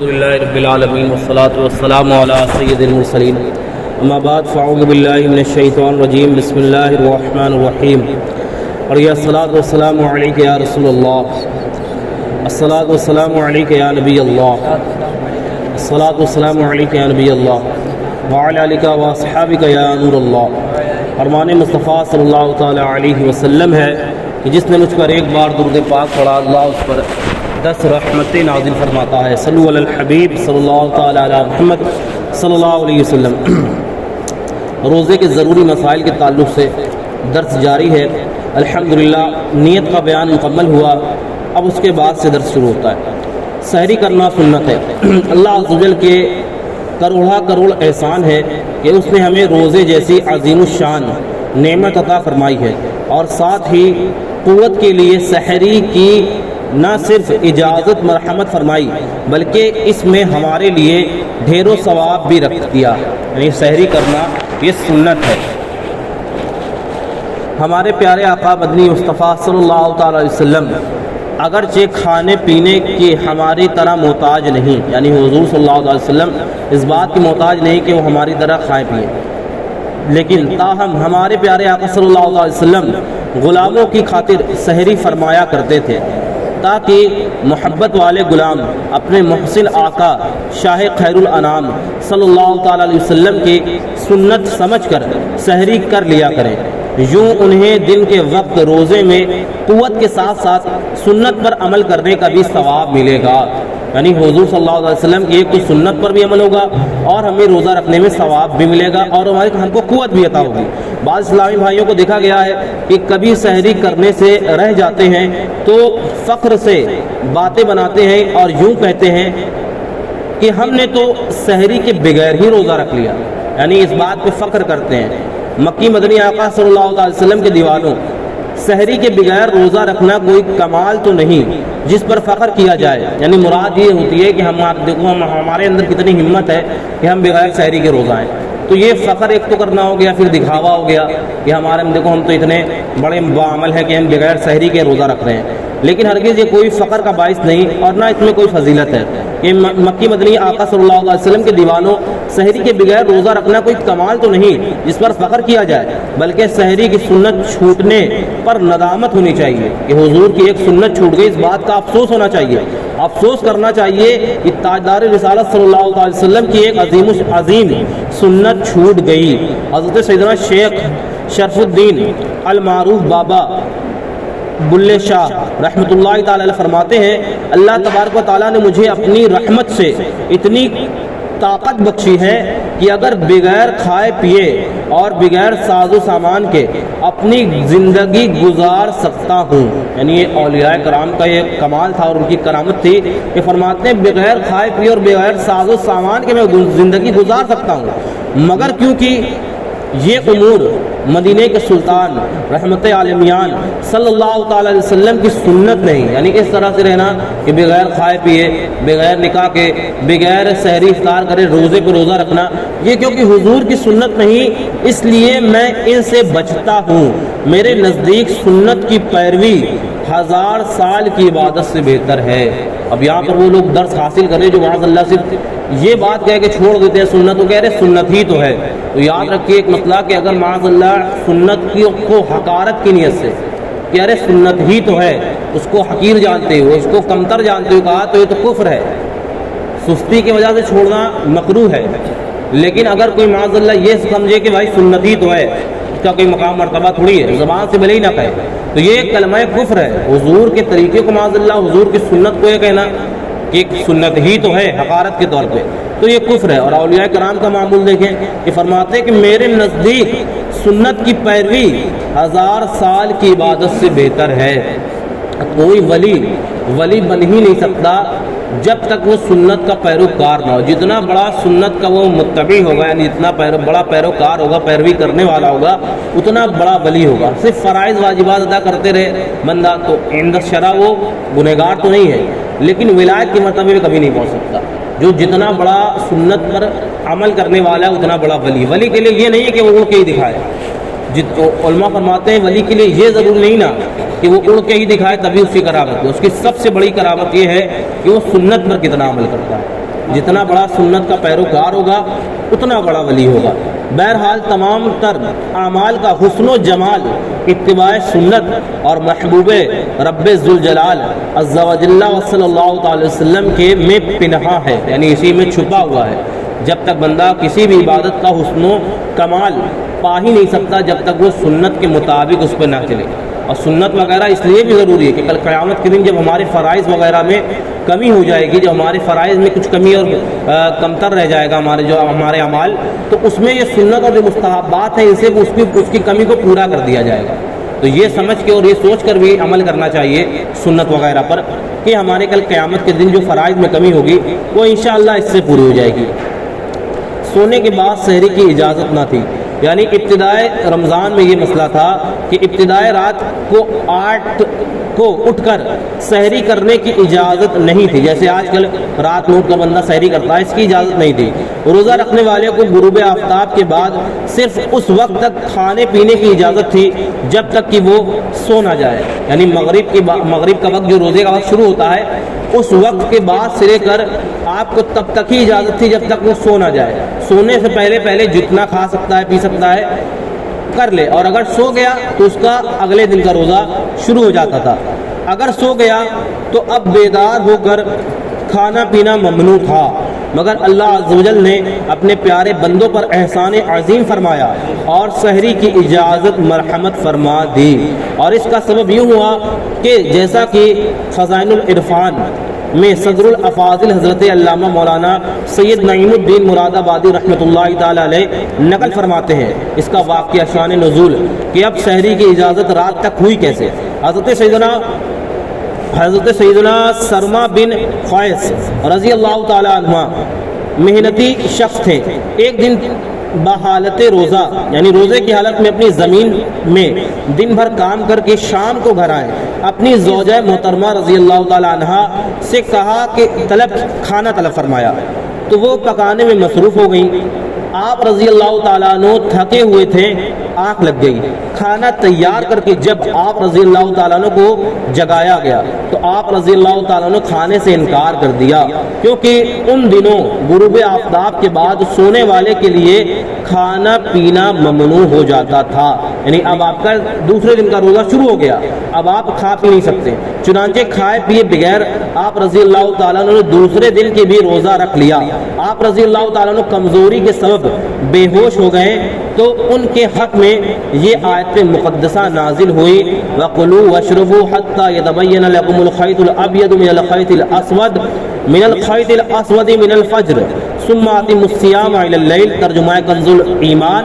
لله رب العالمين والصلاة والسلام على سيد المرسلين اما بعد فاعوذ بالله من الشيطان الرجيم بسم الله الرحمن الرحيم اور یا الصلاة والسلام علیک یا رسول اللہ، الصلاة والسلام علیک یا نبی اللہ، الصلاة والسلام علیک یا نبی اللہ وعلی آلک واصحابک یا نور اللہ۔ فرمان مصطفیٰ صلی اللہ تعالی علیہ وسلم ہے کہ جس نے مجھ پر ایک بار درود پاک پڑھا اللہ اس پر 10 رحمتیں نازل فرماتا ہے۔ صلو علی الحبیب صلی اللہ تعالی علی محمد صلی اللہ علیہ وسلم۔ روزے کے ضروری مسائل کے تعلق سے درس جاری ہے۔ الحمدللہ نیت کا بیان مکمل ہوا، اب اس کے بعد سے درس شروع ہوتا ہے۔ سحری کرنا سنت ہے۔ اللہ عز و جل کے کروڑ احسان ہے کہ اس نے ہمیں روزے جیسی عظیم الشان نعمت عطا فرمائی ہے، اور ساتھ ہی قوت کے لیے سحری کی نہ صرف اجازت مرحمت فرمائی بلکہ اس میں ہمارے لیے ڈھیروں ثواب بھی رکھ دیا، یعنی سحری کرنا یہ سنت ہے۔ ہمارے پیارے آقا مدنی مصطفیٰ صلی اللہ تعالی علیہ وسلم اگرچہ کھانے پینے کی ہماری طرح محتاج نہیں، یعنی حضور صلی اللہ علیہ وسلم اس بات کی محتاج نہیں کہ وہ ہماری طرح کھائیں پئیں، لیکن تاہم ہمارے پیارے آقا صلی اللہ علیہ وسلم غلاموں کی خاطر سحری فرمایا کرتے تھے، تاکہ محبت والے غلام اپنے محسن آقا شاہ خیر الانام صلی اللہ تعالی علیہ وسلم کی سنت سمجھ کر سحری کر لیا کریں۔ یوں انہیں دن کے وقت روزے میں قوت کے ساتھ ساتھ سنت پر عمل کرنے کا بھی ثواب ملے گا، یعنی حضور صلی اللہ علیہ وسلم کی ایک تو سنت پر بھی عمل ہوگا اور ہمیں روزہ رکھنے میں ثواب بھی ملے گا، اور ہم کو قوت بھی عطا ہوگی۔ بعض اسلامی بھائیوں کو دیکھا گیا ہے کہ کبھی سحری کرنے سے رہ جاتے ہیں تو فخر سے باتیں بناتے ہیں اور یوں کہتے ہیں کہ ہم نے تو سحری کے بغیر ہی روزہ رکھ لیا، یعنی اس بات پہ فخر کرتے ہیں۔ مکی مدنی آقا صلی اللہ علیہ وسلم کے دیوانوں، سحری کے بغیر روزہ رکھنا کوئی کمال تو نہیں جس پر فخر کیا جائے، یعنی مراد یہ ہوتی ہے کہ ہمارے اندر کتنی ہمت ہے کہ ہم بغیر سحری کے روزہ ہیں۔ تو یہ فخر ایک تو کرنا ہو گیا، پھر دکھاوا ہو گیا کہ ہمارے دیکھو ہم تو اتنے بڑے باعمل ہیں کہ ہم بغیر سحری کے روزہ رکھ رہے ہیں، لیکن ہرگز یہ کوئی فخر کا باعث نہیں اور نہ اس میں کوئی فضیلت ہے کہ مکی مدنی آقا صلی اللہ علیہ وسلم کے دیوانوں، سحری کے بغیر روزہ رکھنا کوئی کمال تو نہیں جس پر فخر کیا جائے، بلکہ سحری کی سنت چھوٹنے پر ندامت ہونی چاہیے کہ حضور کی ایک سنت چھوٹ گئی، اس بات کا افسوس ہونا چاہیے، افسوس کرنا چاہیے کہ تاجدار رسالت صلی اللہ علیہ وسلم کی ایک عظیم سنت چھوٹ گئی۔ حضرت سیدنا شیخ شرف الدین المعروف بابا بلے شاہ رحمۃ اللہ تعالی علیہ فرماتے ہیں، اللہ تبارک و تعالیٰ نے مجھے اپنی رحمت سے اتنی طاقت بخشی ہے کہ اگر بغیر کھائے پیے اور بغیر ساز و سامان کے اپنی زندگی گزار سکتا ہوں، یعنی یہ اولیاء کرام کا یہ کمال تھا اور ان کی کرامت تھی کہ فرماتے ہیں بغیر کھائے پیے اور بغیر ساز و سامان کے میں زندگی گزار سکتا ہوں، مگر کیونکہ یہ امور مدینہ کے سلطان رحمت عالمیان صلی اللہ تعالی علیہ وسلم کی سنت نہیں، یعنی اس طرح سے رہنا کہ بغیر کھائے پیے، بغیر نکاح کے، بغیر سحری افطار کرے روزے پہ روزہ رکھنا، یہ کیونکہ حضور کی سنت نہیں، اس لیے میں ان سے بچتا ہوں۔ میرے نزدیک سنت کی پیروی 1000 سال کی عبادت سے بہتر ہے۔ اب یہاں پر وہ لوگ درس حاصل کریں جو معاذ اللہ صرف یہ بات کہہ کے چھوڑ دیتے ہیں سنت، وہ کہہ رہے سنت ہی تو ہے، تو یاد رکھیے ایک مسئلہ کہ اگر معاذ اللہ سنت کو حقارت کی نیت سے کہ ارے سنت ہی تو ہے، اس کو حقیر جانتے ہو، اس کو کمتر جانتے ہو کہا تو یہ تو کفر ہے، سستی کی وجہ سے چھوڑنا مکروہ ہے۔ لیکن اگر کوئی معاذ اللہ یہ سمجھے کہ بھائی سنت ہی تو ہے، اس کا کوئی مقام مرتبہ تھوڑی ہے، زبان سے بھلے ہی نہ کہے، تو یہ کلمہ کفر ہے۔ حضور کے طریقے کو معاذ اللہ، حضور کی سنت کو یہ کہنا کہ سنت ہی تو ہے حقارت کے طور پہ، تو یہ کفر ہے۔ اور اولیاء کرام کا معمول دیکھیں کہ فرماتے ہیں کہ میرے نزدیک سنت کی پیروی 1000 سال کی عبادت سے بہتر ہے۔ کوئی ولی بن ہی نہیں سکتا جب تک وہ سنت کا پیروکار نہ ہو۔ جتنا بڑا سنت کا وہ متبع ہوگا، یعنی جتنا بڑا پیروکار ہوگا، پیروی کرنے والا ہوگا، اتنا بڑا ولی ہوگا۔ صرف فرائض واجبات ادا کرتے رہے بندہ تو عند الشرع وہ گنہگار تو نہیں ہے، لیکن ولایت کے مرتبے میں کبھی نہیں پہنچ سکتا۔ جو جتنا بڑا سنت پر عمل کرنے والا ہے اتنا بڑا ولی کے لیے یہ نہیں ہے کہ وہ اڑ کے ہی دکھائے، علماء فرماتے ہیں ولی کے لیے یہ ضرور نہیں نا کہ وہ اڑ کے ہی دکھائے تبھی اس کی کرامت ہے، اس کی سب سے بڑی کرامت یہ ہے کہ وہ سنت پر کتنا عمل کرتا ہے۔ جتنا بڑا سنت کا پیروکار ہوگا اتنا بڑا ولی ہوگا۔ بہرحال تمام تر اعمال کا حسن و جمال اتباع سنت اور محبوب رب ذوالجلال عز و جل و صلی اللہ تعالی وسلم کے میں پنہا ہے، یعنی اسی میں چھپا ہوا ہے۔ جب تک بندہ کسی بھی عبادت کا حسن و کمال پا ہی نہیں سکتا جب تک وہ سنت کے مطابق اس پہ نہ چلے۔ اور سنت وغیرہ اس لیے بھی ضروری ہے کہ کل قیامت کے دن جب ہمارے فرائض وغیرہ میں کمی ہو جائے گی، جب ہمارے فرائض میں کچھ کمی اور کمتر رہ جائے گا ہمارے اعمال، تو اس میں یہ سنت اور جو مستحبات ہیں اسے اس کی کمی کو پورا کر دیا جائے گا۔ تو یہ سمجھ کے اور یہ سوچ کر بھی عمل کرنا چاہیے سنت وغیرہ پر کہ ہمارے کل قیامت کے دن جو فرائض میں کمی ہوگی وہ انشاءاللہ اس سے پوری ہو جائے گی۔ سونے کے بعد سحری کی اجازت نہ تھی، یعنی ابتدائے رمضان میں یہ مسئلہ تھا کہ ابتدائے رات کو 8 کو اٹھ کر سحری کرنے کی اجازت نہیں تھی، جیسے آج کل رات میں اٹھ کر بندہ سحری کرتا ہے، اس کی اجازت نہیں تھی۔ روزہ رکھنے والے کو غروب آفتاب کے بعد صرف اس وقت تک کھانے پینے کی اجازت تھی جب تک کہ وہ سو نہ جائے، یعنی مغرب کا وقت جو روزے کا وقت شروع ہوتا ہے اس وقت کے بعد سے لے کر آپ کو تب تک ہی اجازت تھی جب تک وہ سو نہ جائے۔ سونے سے پہلے جتنا کھا سکتا ہے پی سکتا ہے کر لے، اور اگر سو گیا تو اس کا اگلے دن کا روزہ شروع ہو جاتا تھا۔ اگر سو گیا تو اب بیدار ہو کر کھانا پینا ممنوع تھا، مگر اللہ عز و جل نے اپنے پیارے بندوں پر احسان عظیم فرمایا اور سحری کی اجازت مرحمت فرما دی۔ اور اس کا سبب یوں ہوا کہ جیسا کہ خزائن العرفان میں صدر الافاضل حضرت علامہ مولانا سید نعیم الدین مراد آبادی رحمۃ اللہ تعالی علیہ نقل فرماتے ہیں اس کا واقعہ شان نزول کہ اب سحری کی اجازت رات تک ہوئی کیسے۔ حضرت سیدنا سرما بن قیس رضی اللہ تعالی عنہ محنتی شخص تھے۔ ایک دن بحالت روزہ یعنی روزے کی حالت میں اپنی زمین میں دن بھر کام کر کے شام کو گھر آئے، اپنی زوجہ محترمہ رضی اللہ تعالی عنہا سے کہا کہ کھانا طلب فرمایا، تو وہ پکانے میں مصروف ہو گئیں۔ آپ رضی اللہ تعالیٰ عنہ تھکے ہوئے تھے، آنکھ لگ گئی۔ کھانا تیار کر کے جب آپ رضی اللہ تعالیٰ عنہ کو جگایا گیا تو آپ رضی اللہ تعالیٰ عنہ کھانے سے انکار کر دیا، کیونکہ ان دنوں غروب آفتاب کے بعد سونے والے کے لیے کھانا پینا ممنوع ہو جاتا تھا، یعنی اب آپ کا دوسرے دن کا روزہ شروع ہو گیا، اب آپ کھا پی نہیں سکتے۔ چنانچہ کھائے پیے بغیر آپ رضی اللہ تعالیٰ عنہ نے دوسرے دن کے بھی روزہ رکھ لیا۔ آپ رضی اللہ تعالیٰ عنہ کمزوری کے سبب بے ہوش ہو گئے تو ان کے حق میں یہ آیت مقدسہ نازل ہوئی، وَقُلُوا وَاشْرَبُوا حَتَّى يَتَبَيَّنَ لَكُمُ الْخَيْطُ الْأَبْيَضُ مِنَ الْخَيْطِ الْأَسْوَدِ مِنَ الْفَجْرِ ثُمَّ أَتِمُّوا الصِّيَامَ إِلَى اللَّيْلِ، ترجمہ کنز الایمان،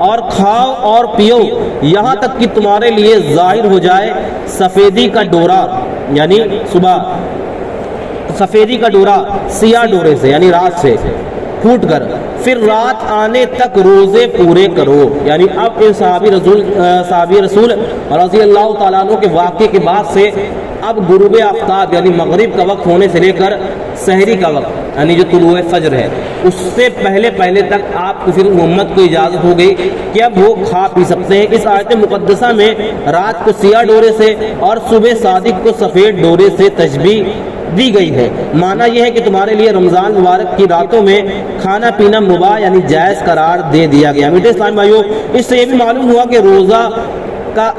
اور کھاؤ اور پیو یہاں تک کہ تمہارے لیے ظاہر ہو جائے سفیدی کا ڈورا، یعنی صبح سفیدی کا ڈورا سیاہ ڈورے سے یعنی رات سے پھوٹ کر، پھر رات آنے تک روزے پورے کرو۔ یعنی اب ان صحابی رسول رضی اللہ تعالیٰ عنہ کے واقعے کے بعد سے اب غروب آفتاب یعنی مغرب کا وقت ہونے سے لے کر سحری کا وقت یعنی جو طلوع فجر ہے اس سے پہلے تک آپ کو پھر امت کو اجازت ہو گئی کہ اب وہ کھا پی سکتے ہیں۔ اس آیت مقدسہ میں رات کو سیاہ ڈورے سے اور صبح صادق کو سفید ڈورے سے تشبیہ دی گئی ہے۔ معنی یہ ہے کہ تمہارے لیے رمضان مبارک کی راتوں میں کھانا پینا مباح یعنی جائز قرار دے دیا گیا۔ میٹھے اسلام بھائیو، اس سے یہ بھی معلوم ہوا کہ روزہ کا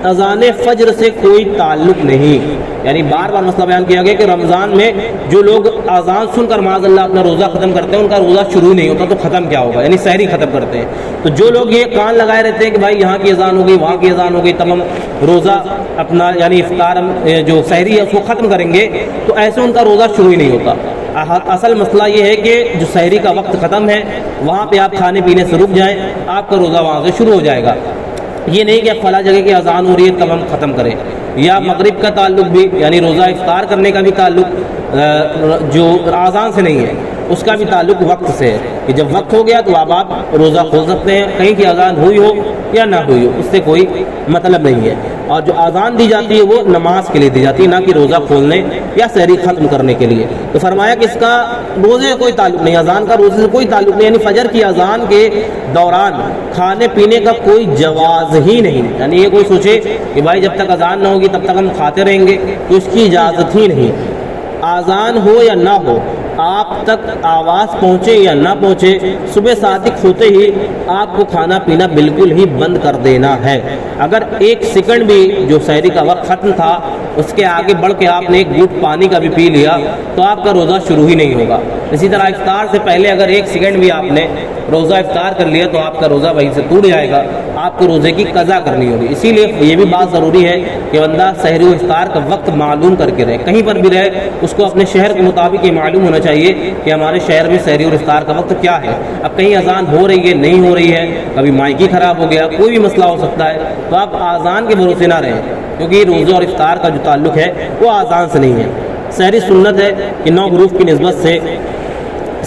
اذان فجر سے کوئی تعلق نہیں، یعنی بار بار مسئلہ بیان کیا گیا کہ رمضان میں جو لوگ اذان سن کر معاذ اللہ اپنا روزہ ختم کرتے ہیں ان کا روزہ شروع نہیں ہوتا، تو ختم کیا ہوگا، یعنی سحری ختم کرتے ہیں۔ تو جو لوگ یہ کان لگائے رہتے ہیں کہ بھائی یہاں کی اذان ہو گئی وہاں کی اذان ہو گئی تب ہم روزہ اپنا یعنی افطار جو سحری ہے اس کو ختم کریں گے، تو ایسے ان کا روزہ شروع ہی نہیں ہوتا۔ اصل مسئلہ یہ ہے کہ جو سحری کا وقت ختم ہے وہاں پہ آپ کھانے پینے سے رک جائیں، آپ کا روزہ وہاں سے شروع ہو جائے گا۔ یہ نہیں کہ فلاں جگہ کی اذان ہو رہی ہے تب ہم ختم کریں، یا مغرب کا تعلق بھی یعنی روزہ افطار کرنے کا بھی تعلق جو اذان سے نہیں ہے اس کا بھی تعلق وقت سے ہے کہ جب وقت ہو گیا تو آپ روزہ کھول سکتے ہیں، کہیں کی اذان ہوئی ہو یا نہ ہوئی ہو اس سے کوئی مطلب نہیں ہے۔ اور جو اذان دی جاتی ہے وہ نماز کے لیے دی جاتی ہے، نہ کہ روزہ کھولنے یا سحری ختم کرنے کے لیے۔ تو فرمایا کہ اس کا روزے سے کوئی تعلق نہیں، اذان کا روزے سے کوئی تعلق نہیں، یعنی فجر کی اذان کے دوران کھانے پینے کا کوئی جواز ہی نہیں، یعنی یہ کوئی سوچے کہ بھائی جب تک اذان نہ ہوگی تب تک ہم کھاتے رہیں گے، تو اس کی اجازت ہی نہیں۔ اذان ہو یا نہ ہو آپ تک آواز پہنچے یا نہ پہنچے، صبح صادق ہوتے ہی آپ کو کھانا پینا بالکل ہی بند کر دینا ہے۔ اگر ایک سیکنڈ بھی جو سحری کا وقت ختم تھا اس کے آگے بڑھ کے آپ نے ایک گھونٹ پانی کا بھی پی لیا تو آپ کا روزہ شروع ہی نہیں ہوگا۔ اسی طرح افطار سے پہلے اگر ایک سیکنڈ بھی آپ نے روزہ افطار کر لیا تو آپ کا روزہ وہیں سے ٹوٹ جائے گا، آپ کو روزے کی قضا کرنی ہوگی۔ اسی لیے یہ بھی بات ضروری ہے کہ بندہ سحری و افطار کا وقت معلوم کر کے رہے، کہیں پر بھی رہے اس کو اپنے شہر کے مطابق یہ معلوم ہونا چاہیے کہ ہمارے شہر میں سحری اور افطار کا وقت کیا ہے۔ اب کہیں اذان ہو رہی ہے، نہیں ہو رہی ہے، کبھی مائکی خراب ہو گیا، کوئی بھی مسئلہ ہو سکتا ہے، تو آپ اذان کے بھروسے نہ رہیں، کیونکہ روزہ اور افطار کا جو تعلق ہے وہ اذان سے نہیں ہے۔ سحری سنت ہے کہ 9 حروف کی نسبت سے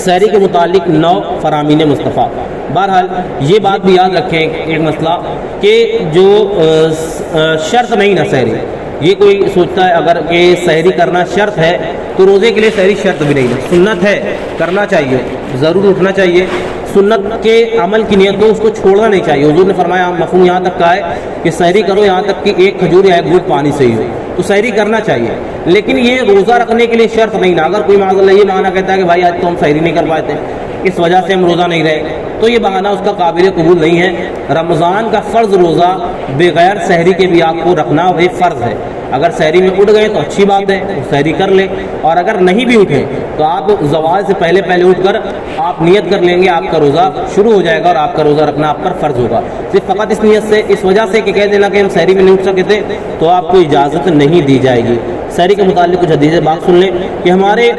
سحری کے متعلق 9 فرامین مصطفیٰ۔ بہرحال یہ بات بھی یاد رکھیں ایک مسئلہ کہ جو شرط نہیں نا سحری، یہ کوئی سوچتا ہے اگر کہ سحری کرنا شرط ہے تو روزے کے لیے سحری شرط بھی نہیں ہے، سنت ہے، کرنا چاہیے، ضرور اٹھنا چاہیے۔ سنت کے عمل کی نیت ہو اس کو چھوڑنا نہیں چاہیے۔ حضور نے فرمایا، مفہوم یہاں تک کا ہے کہ سحری کرو یہاں تک کہ ایک کھجور یا ایک گھونٹ پانی سے ہی ہو، تو سحری کرنا چاہیے، لیکن یہ روزہ رکھنے کے لیے شرط نہیں نا۔ اگر کوئی معاذ اللہ یہ معنی کہتا ہے کہ بھائی آج تو ہم سحری نہیں کر پائے تھے اس وجہ سے ہم روزہ نہیں رہے، تو یہ بہانہ اس کا قابل قبول نہیں ہے۔ رمضان کا فرض روزہ بغیر سحری کے بھی آپ کو رکھنا وہ فرض ہے۔ اگر سحری میں اٹھ گئے تو اچھی بات ہے، سحری کر لیں، اور اگر نہیں بھی اٹھیں تو آپ زوال سے پہلے اٹھ کر آپ نیت کر لیں گے، آپ کا روزہ شروع ہو جائے گا اور آپ کا روزہ رکھنا آپ پر فرض ہوگا۔ صرف فقط اس نیت سے، اس وجہ سے کہ کہہ دینا کہ ہم سحری میں نہیں اٹھ سکے تھے تو آپ کو اجازت نہیں دی جائے گی۔ سحری کے متعلق کچھ حدیث بات سن لیں کہ ہمارے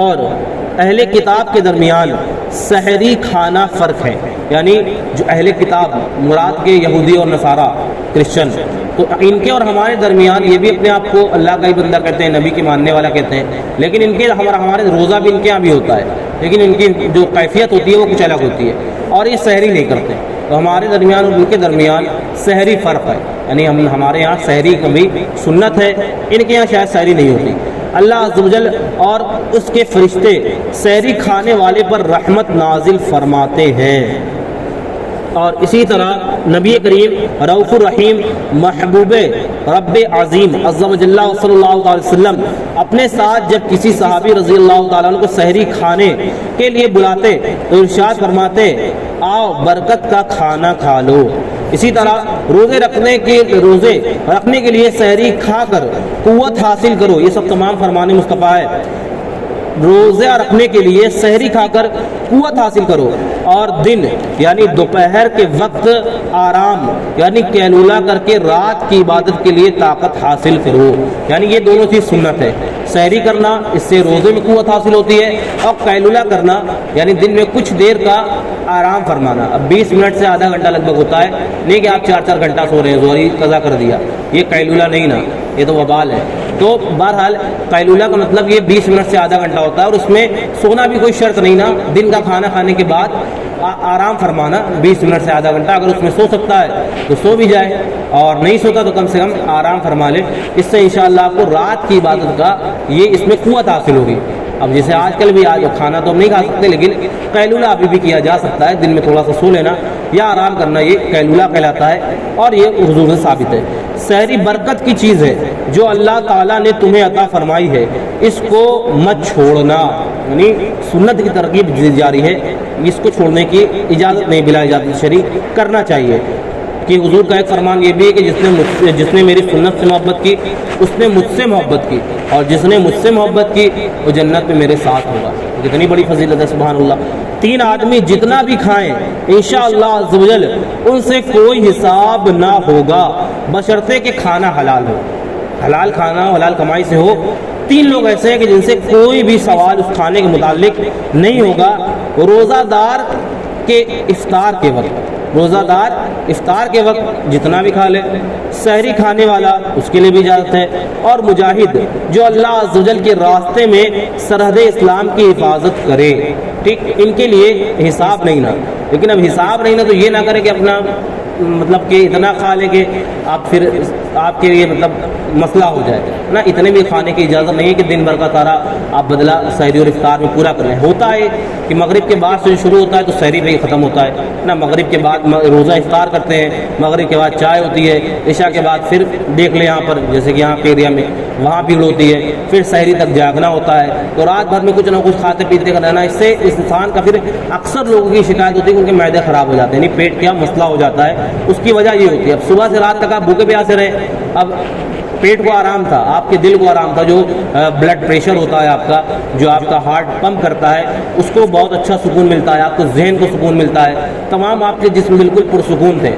اور اہل کتاب کے درمیان سحری کھانا فرق ہے، یعنی جو اہل کتاب مراد کے یہودی اور نصارہ کرسچن، تو ان کے اور ہمارے درمیان یہ بھی اپنے آپ کو اللہ کا ہی بندہ کہتے ہیں، نبی کی ماننے والا کہتے ہیں، لیکن ان کے ہمارے روزہ بھی ان کے یہاں بھی ہوتا ہے، لیکن ان کی جو کیفیت ہوتی ہے وہ کچھ الگ ہوتی ہے اور یہ سحری نہیں کرتے، تو ہمارے درمیان اور ان کے درمیان سحری فرق ہے، یعنی ہمارے یہاں سحری کبھی سنت ہے، ان کے یہاں شاید سحری نہیں ہوتی۔ اللہ عز و جل اور اس کے فرشتے سحری کھانے والے پر رحمت نازل فرماتے ہیں، اور اسی طرح نبی کریم رؤوف الرحیم محبوب رب عظیم عز و جل صلی اللہ علیہ وسلم اپنے ساتھ جب کسی صحابی رضی اللہ تعالیٰ عنہ کو سحری کھانے کے لیے بلاتے تو ارشاد فرماتے، آؤ برکت کا کھانا کھا لو۔ اسی طرح روزے رکھنے کے لیے سحری کھا کر قوت حاصل کرو، یہ سب تمام فرمان مصطفیٰ ہے۔ روزہ رکھنے کے لیے سحری کھا کر قوت حاصل کرو، اور دن یعنی دوپہر کے وقت آرام یعنی قیلولہ کر کے رات کی عبادت کے لیے طاقت حاصل کرو، یعنی یہ دونوں چیز سنت ہے۔ سحری کرنا اس سے روزے میں قوت حاصل ہوتی ہے، اور قیلولہ کرنا یعنی دن میں کچھ دیر کا آرام فرمانا۔ اب 20 منٹ سے آدھا گھنٹہ لگ بھگ ہوتا ہے، نہیں کہ آپ 4 گھنٹہ سو رہے ہیں، ظہری قضا کر دیا، یہ قیلولہ نہیں نا، یہ تو وبال ہے۔ تو بہرحال قیلولہ کا مطلب یہ 20 منٹ سے آدھا گھنٹہ ہوتا ہے، اور اس میں سونا بھی کوئی شرط نہیں نا، دن کا کھانا کھانے کے بعد آرام فرمانا 20 منٹ سے آدھا گھنٹہ، اگر اس میں سو سکتا ہے تو سو بھی جائے، اور نہیں سوتا تو کم سے کم آرام فرما لے، اس سے انشاءاللہ آپ کو رات کی عبادت کا یہ اس میں قوت حاصل ہوگی۔ اب جیسے آج کل بھی کھانا تو ہم نہیں کھا سکتے، لیکن قیلولہ ابھی بھی کیا جا سکتا ہے، دن میں تھوڑا سا سو لینا یا آرام کرنا، یہ قیلولہ کہلاتا ہے، اور یہ حضور سے ثابت ہے۔ سحری برکت کی چیز ہے جو اللہ تعالیٰ نے تمہیں عطا فرمائی ہے، اس کو مت چھوڑنا، یعنی سنت کی ترغیب جاری ہے، اس کو چھوڑنے کی اجازت نہیں، بلا اجازت شرعی کرنا چاہیے۔ کہ حضور کا ایک فرمان یہ بھی ہے کہ جس نے میری سنت سے محبت کی اس نے مجھ سے محبت کی، اور جس نے مجھ سے محبت کی وہ جنت میں میرے ساتھ ہوگا۔ کتنی بڑی فضیلت ہے، سبحان اللہ۔ 3 آدمی جتنا بھی کھائیں انشاءاللہ عز و جل ان سے کوئی حساب نہ ہوگا، بشرطے کہ کھانا حلال ہو، حلال کھانا حلال کمائی سے ہو۔ 3 لوگ ایسے ہیں کہ جن سے کوئی بھی سوال اس کھانے کے متعلق نہیں ہوگا۔ روزہ دار کے افطار کے وقت، روزہ دار افطار کے وقت جتنا بھی کھا لے، سحری کھانے والا اس کے لیے بھی اجازت ہے، اور مجاہد جو اللہ عز و جل کے راستے میں سرحد اسلام کی حفاظت کرے، ٹھیک، ان کے لیے حساب نہیں نا۔ لیکن اب حساب نہیں نا تو یہ نہ کرے کہ اپنا مطلب کہ اتنا کھا لے کہ آپ پھر آپ کے لیے مطلب مسئلہ ہو جائے نا. اتنے بھی کھانے کی اجازت نہیں ہے کہ دن بھر کا سارا آپ بدلہ سحری اور افطار میں پورا کر لیں. ہوتا ہے کہ مغرب کے بعد سے شروع ہوتا ہے تو سحری پہ ہی ختم ہوتا ہے نا. مغرب کے بعد روزہ افطار کرتے ہیں, مغرب کے بعد چائے ہوتی ہے, عشاء کے بعد پھر دیکھ لیں یہاں پر جیسے کہ یہاں پہ ایریا میں وہاں بھیڑ ہوتی ہے, پھر سحری تک جاگنا ہوتا ہے, تو رات بھر میں کچھ نہ کچھ کھاتے پیتے کا رہنا. اس سے اس انسان کا پھر اکثر لوگوں کی شکایت ہوتی ہے کہ ان کے معدے خراب ہو جاتے ہیں, یعنی پیٹ کا مسئلہ ہو جاتا ہے. اس کی وجہ یہ ہوتی ہے اب صبح سے رات تک آپ بھوکے پیاسے رہے, اب پیٹ کو آرام تھا, آپ کے دل کو آرام تھا, جو بلڈ پریشر ہوتا ہے آپ کا, جو آپ کا ہارٹ پمپ کرتا ہے, اس کو بہت اچھا سکون ملتا ہے, آپ کو ذہن کو سکون ملتا ہے, تمام آپ کے جسم بالکل پرسکون تھے,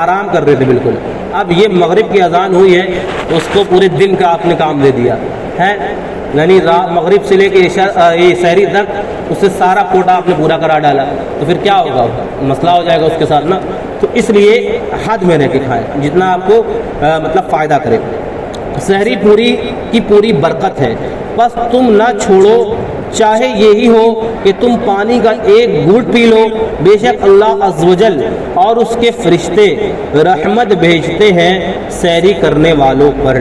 آرام کر رہے تھے بالکل. اب یہ مغرب کی اذان ہوئی ہے تو اس کو پورے دن کا آپ نے کام دے دیا ہے, یعنی مغرب سے لے کے سحری تک اس سے سارا کوٹا آپ نے پورا کرا ڈالا, تو پھر کیا ہوگا, مسئلہ ہو جائے گا اس کے ساتھ نا. تو اس لیے حد میں رہ کے کھائیں جتنا آپ کو مطلب فائدہ کرے. سحری پوری کی پوری برکت ہے, بس تم نہ چھوڑو, چاہے یہی ہو کہ تم پانی کا ایک گھونٹ پی لو, بے شک اللہ عز و جل اور اس کے فرشتے رحمت بھیجتے ہیں سحری کرنے والوں پر,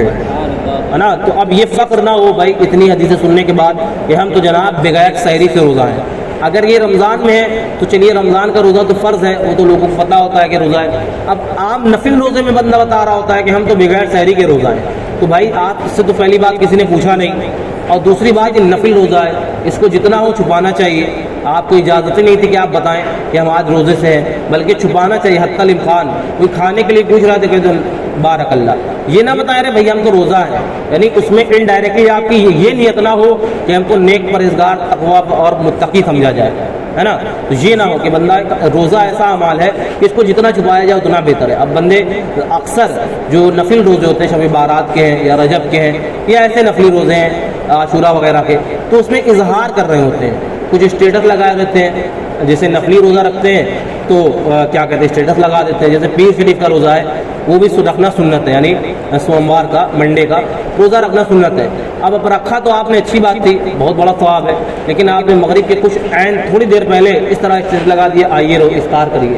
ہے نا. تو اب یہ فخر نہ ہو بھائی اتنی حدیثیں سننے کے بعد کہ ہم تو جناب بغیر سحری سے روزہ ہیں. اگر یہ رمضان میں ہے تو چلیے رمضان کا روزہ تو فرض ہے, وہ تو لوگوں کو پتہ ہوتا ہے کہ روزہ ہے. اب عام نفل روزے میں بندہ بتا رہا ہوتا ہے کہ ہم تو بغیر سحری کے روزہ ہیں, تو بھائی آپ اس سے تو پہلی بات کسی نے پوچھا نہیں, اور دوسری بات یہ نفل روزہ ہے, اس کو جتنا ہو چھپانا چاہیے. آپ کو اجازت نہیں تھی کہ آپ بتائیں کہ ہم آج روزے سے ہیں, بلکہ چھپانا چاہیے حتی الامکان. کوئی کھانے کے لیے پوچھ رہا تھا کہ بارک اللہ, یہ نہ بتائیں رہے بھائی ہم تو روزہ ہیں, یعنی اس میں انڈائریکٹلی آپ کی یہ نیت نہ ہو کہ ہم کو نیک پرہیزگار تقوی اور متقی سمجھا جائے, ہے نا. تو یہ نہ ہو کہ بندہ روزہ ایسا اعمال ہے کہ اس کو جتنا چھپایا جائے اتنا بہتر ہے. اب بندے اکثر جو نفل روزے ہوتے ہیں شب بارات کے ہیں یا رجب کے ہیں یا ایسے نفلی روزے ہیں عاشورہ وغیرہ کے, تو اس میں اظہار کر رہے ہوتے ہیں, کچھ اسٹیٹس لگائے رہتے ہیں. جیسے نفلی روزہ رکھتے ہیں تو کیا کہتے ہیں اسٹیٹس لگا دیتے ہیں. جیسے پیر شریف کا روزہ ہے وہ بھی رکھنا سنت ہے, یعنی سوموار کا منڈے کا روزہ رکھنا سنت ہے. اب رکھا تو آپ نے اچھی بات تھی, بہت بڑا ثواب ہے, لیکن آپ نے مغرب کے کچھ تھوڑی دیر پہلے اس طرح اسٹیٹس لگا دیا آئیے افطار کریے.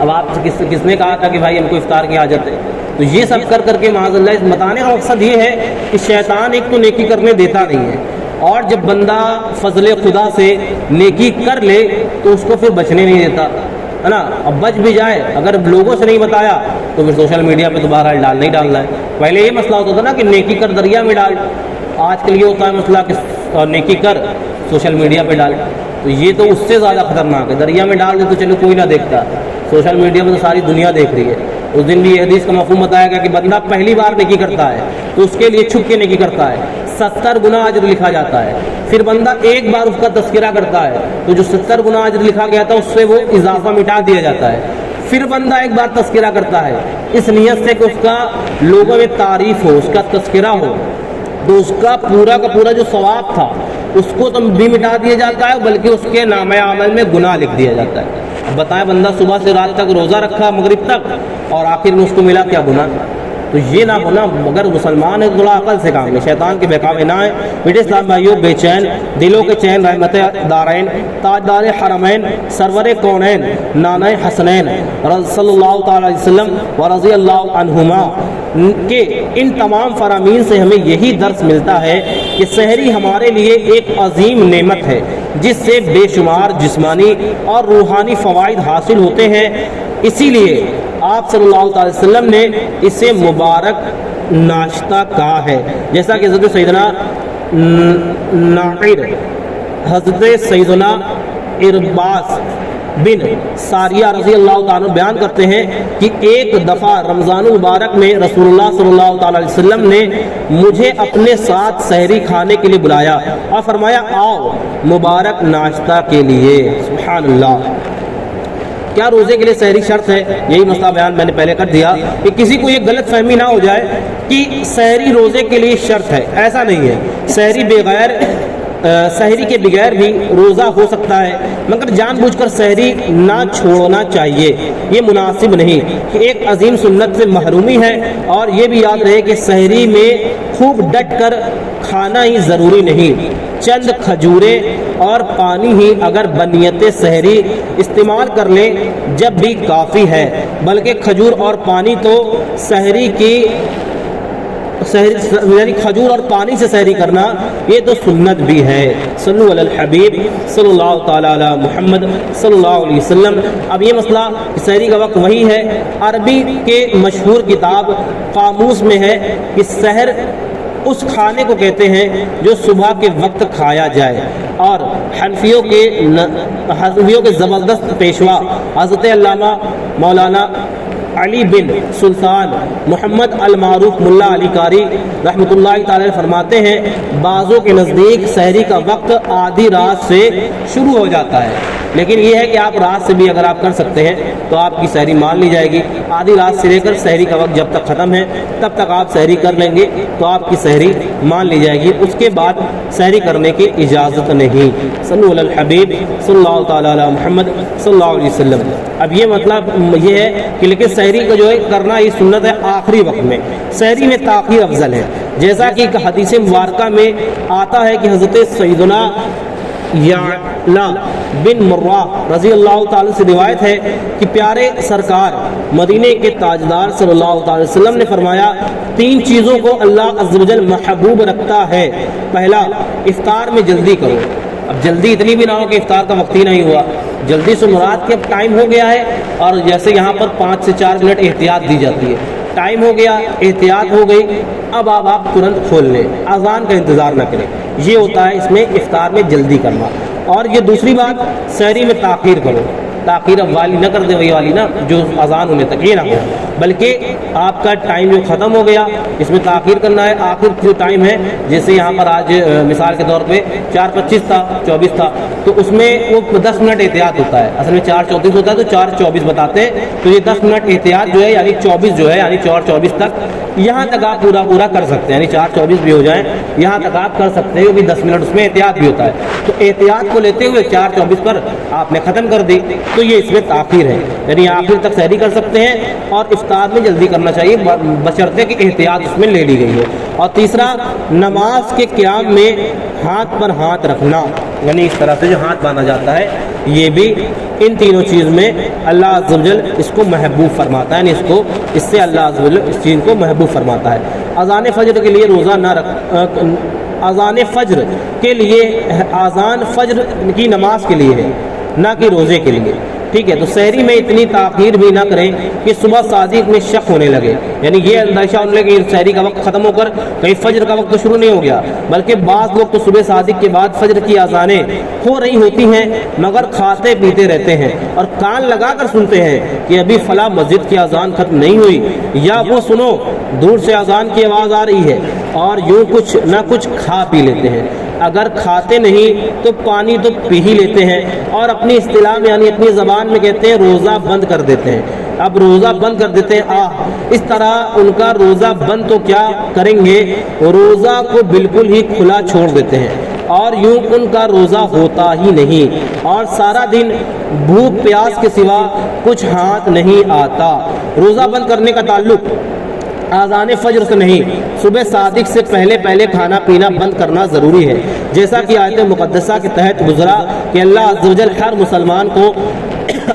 اب آپ سے کس نے کہا تھا کہ بھائی ہم کو افطار کی حاجت ہے؟ تو یہ سب کر کے معاذ اللہ اس بتانے کا مقصد یہ ہے کہ شیطان ایک تو نیکی کرنے دیتا نہیں ہے, اور جب بندہ فضل خدا سے نیکی کر لے تو اس کو پھر بچنے نہیں دیتا, ہے نا. اب بچ بھی جائے اگر لوگوں سے نہیں بتایا تو پھر سوشل میڈیا پہ دوبارہ ڈالنا ہی ڈالنا ہے. پہلے یہ مسئلہ ہوتا تھا نا کہ نیکی کر دریا میں ڈال, آج کل یہ ہوتا ہے مسئلہ کہ نیکی کر سوشل میڈیا پہ ڈال. تو یہ تو اس سے زیادہ خطرناک ہے. دریا میں ڈال دے تو چلو کوئی نہ دیکھتا, سوشل میڈیا پہ تو ساری دنیا دیکھ رہی ہے. اس دن بھی یہ حدیث کا مفہوم بتایا گیا کہ بندہ پہلی بار نیکی کرتا ہے تو اس کے لیے چھپ کے نیکی کرتا ہے 70 گنا اجر لکھا جاتا ہے. پھر بندہ ایک بار اس کا تذکرہ کرتا ہے تو جو 70 گنا اجر لکھا گیا تھا اس سے وہ اضافہ مٹا دیا جاتا ہے. پھر بندہ ایک بار تذکرہ کرتا ہے اس نیت سے کہ اس کا لوگوں میں تعریف ہو, اس کا تذکرہ ہو, تو اس کا پورا جو ثواب تھا اس کو تو بھی مٹا دیا جاتا ہے, بلکہ اس کے نامہ عمل میں گناہ لکھ دیا جاتا ہے. اب بتائیں بندہ صبح سے رات تک روزہ رکھا مغرب تک اور آخر میں اس کو ملا کیا گناہ. تو یہ نہ ہونا, مگر مسلمان ہے تو تھوڑا عقل سے کام لے, شیطان کے بہکاوے نہ آئے. میٹھے اسلام بھائیوں, بے چین دلوں کے چین رحمت دارین تاجدار حرمین سرور کونین نانہ حسنین صلی اللہ تعالی علیہ وسلم و رضی اللہ عنہما کہ ان تمام فرامین سے ہمیں یہی درس ملتا ہے کہ سحری ہمارے لیے ایک عظیم نعمت ہے جس سے بے شمار جسمانی اور روحانی فوائد حاصل ہوتے ہیں. اسی لیے آپ صلی اللہ تعالی وسلم نے اسے مبارک ناشتہ کہا ہے, جیسا کہ حضرت سیدنا ناقر حضرت سیدنا ارباس بن ساریہ رضی اللہ تعالیٰ بیان کرتے ہیں کہ ایک دفعہ رمضان المبارک میں رسول اللہ صلی اللہ تعالیٰ علیہ وسلم نے مجھے اپنے ساتھ سحری کھانے کے لیے بلایا اور فرمایا آؤ مبارک ناشتہ کے لیے. سبحان اللہ. کیا روزے کے لیے سحری شرط ہے؟ یہی مسئلہ بیان میں نے پہلے کر دیا کہ کسی کو یہ غلط فہمی نہ ہو جائے کہ سحری روزے کے لیے شرط ہے. ایسا نہیں ہے. سحری کے بغیر بھی روزہ ہو سکتا ہے, مگر جان بوجھ کر سحری نہ چھوڑنا چاہیے, یہ مناسب نہیں کہ ایک عظیم سنت سے محرومی ہے. اور یہ بھی یاد رہے کہ سحری میں خوب ڈٹ کر کھانا ہی ضروری نہیں, چند کھجوریں اور پانی ہی اگر بنیت سحری استعمال کر لیں جب بھی کافی ہے, بلکہ کھجور اور پانی تو سحری کی یعنی کھجور اور پانی سے سحری کرنا یہ تو سنت بھی ہے۔ صلو علی الحبیب صلی اللہ تعالی علی محمد صلی اللہ علیہ وسلم۔ اب یہ مسئلہ سحری کا وقت وہی ہے، عربی کے مشہور کتاب قاموس میں ہے کہ سحر اس کھانے کو کہتے ہیں جو صبح کے وقت کھایا جائے، اور حنفیوں کے زبردست پیشوا حضرت علامہ مولانا علی بن سلطان محمد المعروف ملا علی قاری رحمۃ اللہ تعالی فرماتے ہیں بعضوں کے نزدیک سحری کا وقت آدھی رات سے شروع ہو جاتا ہے، لیکن یہ ہے کہ آپ رات سے بھی اگر آپ کر سکتے ہیں تو آپ کی سحری مان لی جائے گی۔ آدھی رات سے لے کر سحری کا وقت جب تک ختم ہے تب تک آپ سحری کر لیں گے تو آپ کی سحری مان لی جائے گی، اس کے بعد سحری کرنے کی اجازت نہیں۔ صلو علی الحبیب صلی اللہ تعالی علی محمد صلی اللہ علیہ وسلم۔ اب یہ مطلب یہ ہے کہ لیکن سحری کا جو ہے کرنا یہ سنت ہے آخری وقت میں، سحری میں تاخیر افضل ہے، جیسا کہ حدیث مبارکہ میں آتا ہے کہ حضرت سیدنا یعلا بن مرہ رضی اللہ تعالی سے روایت ہے کہ پیارے سرکار مدینے کے تاجدار صلی اللہ تعالی وسلم نے فرمایا تین چیزوں کو اللہ عز و جل محبوب رکھتا ہے۔ پہلا، افطار میں جلدی کرو۔ اب جلدی اتنی بھی نہ ہو کہ افطار کا وقت ہی نہیں ہوا، جلدی سے مراد کہ اب ٹائم ہو گیا ہے، اور جیسے یہاں پر 5 سے 4 منٹ احتیاط دی جاتی ہے، ٹائم ہو گیا، احتیاط ہو گئی، اب آپ ترنت کھول لیں، اذان کا انتظار نہ کریں۔ یہ ہوتا ہے اس میں افطار میں جلدی کرنا۔ اور یہ دوسری بات، سحری میں تاخیر کرو، تاخیر اب والی نہ کر دیں، وہی والی نا جو اذان ہونے تک، یہ نہ ہو، بلکہ آپ کا ٹائم جو ختم ہو گیا اس میں تاخیر کرنا ہے۔ آخر جو ٹائم ہے جیسے یہاں پر آج مثال کے طور پہ 4:25 تھا، 24 تھا، تو اس میں وہ 10 منٹ احتیاط ہوتا ہے، اصل میں 4:34 ہوتا ہے تو 4:24 بتاتے ہیں، تو یہ 10 منٹ احتیاط جو ہے یعنی 24 جو ہے یعنی 4:24 تک، یہاں تک آپ پورا کر سکتے ہیں، یعنی 4:24 بھی ہو جائیں یہاں تک آپ کر سکتے ہیں، وہ بھی 10 منٹ اس میں احتیاط بھی ہوتا ہے، تو احتیاط کو لیتے ہوئے 4:24 پر آپ نے ختم کر دی، تو یہ اس میں تاخیر ہے، یعنی آخر تک سحری کر سکتے ہیں، اور افطار میں جلدی کرنا چاہیے بشرطے کہ احتیاط اس میں لے لی گئی ہے۔ اور تیسرا، نماز کے قیام میں ہاتھ پر ہاتھ رکھنا، یعنی اس طرح سے جو ہاتھ باندھا جاتا ہے، یہ بھی ان تینوں چیز میں اللہ عز و جل اس کو محبوب فرماتا ہے، یعنی اس سے اللہ عز و جل اس چیز کو محبوب فرماتا ہے۔ اذان فجر کے لیے روزہ نہ رکھ، اذان فجر کے لیے، اذان فجر کی نماز کے لیے ہے، نہ کہ روزے کے لیے، ٹھیک ہے۔ تو سحری میں اتنی تاخیر بھی نہ کریں کہ صبح صادق میں شک ہونے لگے، یعنی یہ اندیشہ ہونے لگے کہ سحری کا وقت ختم ہو کر کہیں فجر کا وقت تو شروع نہیں ہو گیا، بلکہ بعض لوگ تو صبح صادق کے بعد فجر کی اذانیں ہو رہی ہوتی ہیں مگر کھاتے پیتے رہتے ہیں اور کان لگا کر سنتے ہیں کہ ابھی فلاں مسجد کی اذان ختم نہیں ہوئی، یا وہ سنو دور سے اذان کی آواز آ رہی ہے، اور یوں کچھ نہ کچھ کھا پی لیتے ہیں۔ اگر کھاتے نہیں تو پانی تو پی ہی لیتے ہیں، اور اپنی اصطلاح میں یعنی اپنی زبان میں کہتے ہیں روزہ بند کر دیتے ہیں۔ اب روزہ بند کر دیتے ہیں، اس طرح ان کا روزہ بند تو کیا کریں گے، روزہ کو بالکل ہی کھلا چھوڑ دیتے ہیں، اور یوں ان کا روزہ ہوتا ہی نہیں، اور سارا دن بھوک پیاس کے سوا کچھ ہاتھ نہیں آتا۔ روزہ بند کرنے کا تعلق اذان فجر سے نہیں، صبح صادق سے پہلے کھانا پینا بند کرنا ضروری ہے، جیسا کہ آیت مقدسہ کے تحت گزرا کہ اللہ عز و جل ہر مسلمان کو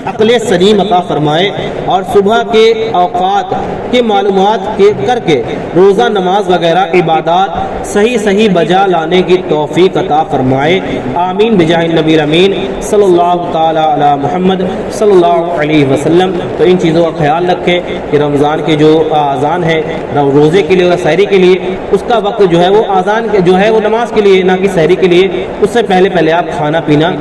عقل سلیم عطا فرمائے اور صبح کے اوقات کی معلومات کر کے روزہ نماز وغیرہ عبادات صحیح بجا لانے کی توفیق عطا فرمائے، آمین بجاہ النبی الامین صلی اللہ تعالی علی محمد صلی اللہ علیہ وسلم۔ تو ان چیزوں کا خیال رکھیں کہ رمضان کے جو اذان ہے روزے کے لیے اور سحری کے لیے، اس کا وقت جو ہے وہ اذان جو ہے وہ نماز کے لیے نہ کہ سحری کے لیے، اس سے پہلے آپ کھانا پینا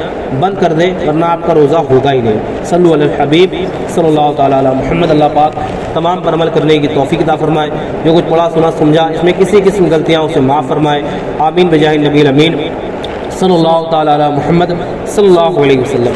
بند کر دیں ورنہ آپ کا روزہ ہوگا ہی نہیں۔ صلو علی الحبیب صلی اللہ تعالی علی محمد۔ اللہ پاک تمام پر عمل کرنے کی توفیق عطا فرمائے، جو کچھ پڑھا سنا سمجھا اس میں کسی قسم غلطیاں اسے معاف فرمائے، آمین بجاہ النبی الامین صلی اللہ تعالی علی محمد صلی اللہ علیہ وسلم۔